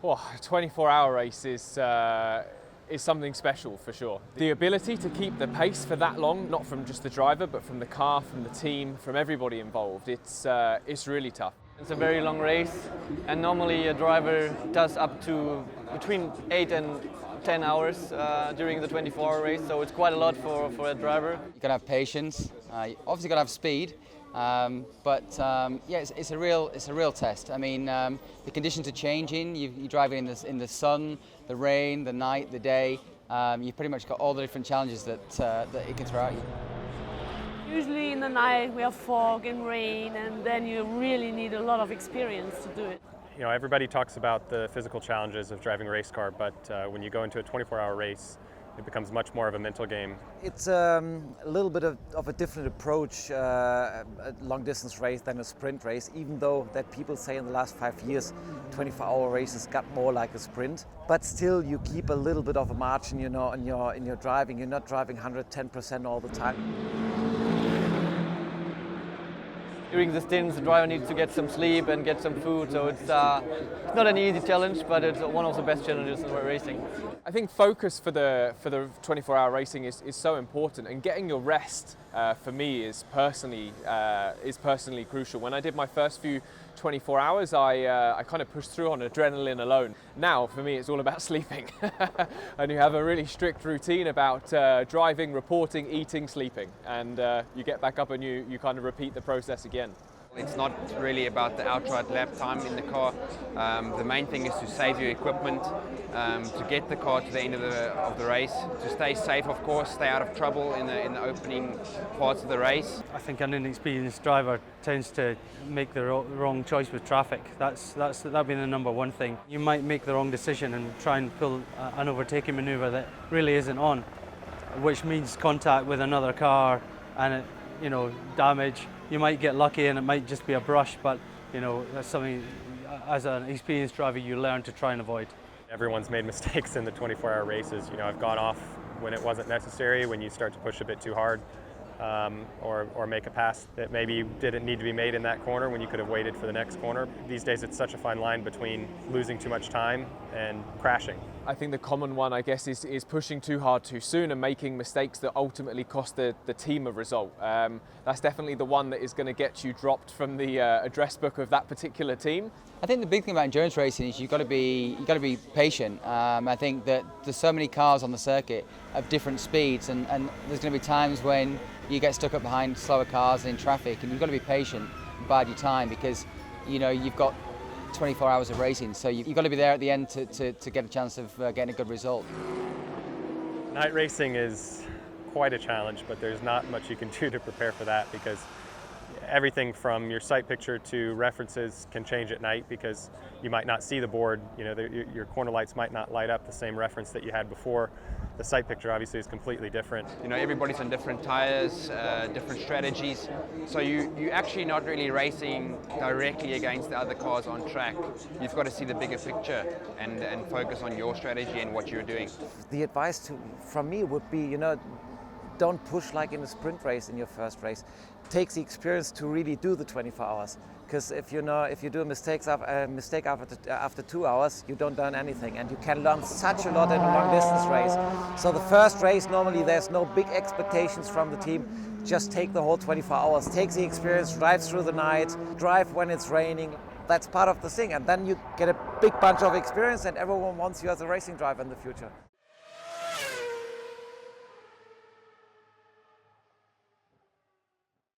Well, a 24-hour race is something special for sure. The ability to keep the pace for that long, not from just the driver, but from the car, from the team, from everybody involved, it's really tough. It's a very long race, and normally a driver does up to between 8 and 10 hours during the 24-hour race, so it's quite a lot for a driver. You gotta have patience. You obviously gotta have speed, yeah, it's a real test. I mean, the conditions are changing. You're driving in the sun, the rain, the night, the day. You've pretty much got all the different challenges that it can throw at you. Usually in the night we have fog and rain, and then you really need a lot of experience to do it. You know, everybody talks about the physical challenges of driving a race car, but when you go into a 24-hour race, it becomes much more of a mental game. It's a little bit of a different approach, a long-distance race than a sprint race, even though that people say in the last 5 years 24-hour races got more like a sprint. But still, you keep a little bit of a margin, you know, in your driving. You're not driving 110% all the time. During the stints, the driver needs to get some sleep and get some food, so it's not an easy challenge, but it's one of the best challenges in racing. I think focus for the 24-hour racing is so important, and getting your rest for me is personally crucial. When I did my first few 24 hours, I kind of pushed through on adrenaline alone. Now for me it's all about sleeping, and you have a really strict routine about driving, reporting, eating, sleeping, and you get back up and you kind of repeat the process again. It's not really about the outright lap time in the car. The main thing is to save your equipment, to get the car to the end of the race, to stay safe, of course, stay out of trouble in the opening parts of the race. I think an inexperienced driver tends to make the wrong choice with traffic. That'd be the number one thing. You might make the wrong decision and try and pull an overtaking manoeuvre that really isn't on, which means contact with another car and damage. You might get lucky and it might just be a brush, but that's something as an experienced driver you learn to try and avoid. Everyone's made mistakes in the 24-hour races. I've gone off when it wasn't necessary, when you start to push a bit too hard, or make a pass that maybe didn't need to be made in that corner when you could have waited for the next corner. These days it's such a fine line between losing too much time and crashing. I think the common one, I guess, is pushing too hard too soon and making mistakes that ultimately cost the team a result. That's definitely the one that is going to get you dropped from the address book of that particular team. I think the big thing about endurance racing is you've got to be patient. I think that there's so many cars on the circuit of different speeds, and there's going to be times when you get stuck up behind slower cars and in traffic, and you've got to be patient and bide your time, because you've got 24 hours of racing, so you've got to be there at the end to get a chance of getting a good result. Night racing is quite a challenge, but there's not much you can do to prepare for that, because everything from your sight picture to references can change at night, because you might not see the board. Your corner lights might not light up the same reference that you had before. The sight picture obviously is completely different. Everybody's on different tires, different strategies, so you're actually not really racing directly against the other cars on track. You've got to see the bigger picture and focus on your strategy and what you're doing. The advice from me would be, don't push like in a sprint race in your first race. Take the experience to really do the 24 hours. Because if you do a mistake after 2 hours, you don't learn anything, and you can learn such a lot in a long distance race. So the first race, normally there's no big expectations from the team. Just take the whole 24 hours, take the experience, drive through the night, drive when it's raining. That's part of the thing, and then you get a big bunch of experience, and everyone wants you as a racing driver in the future.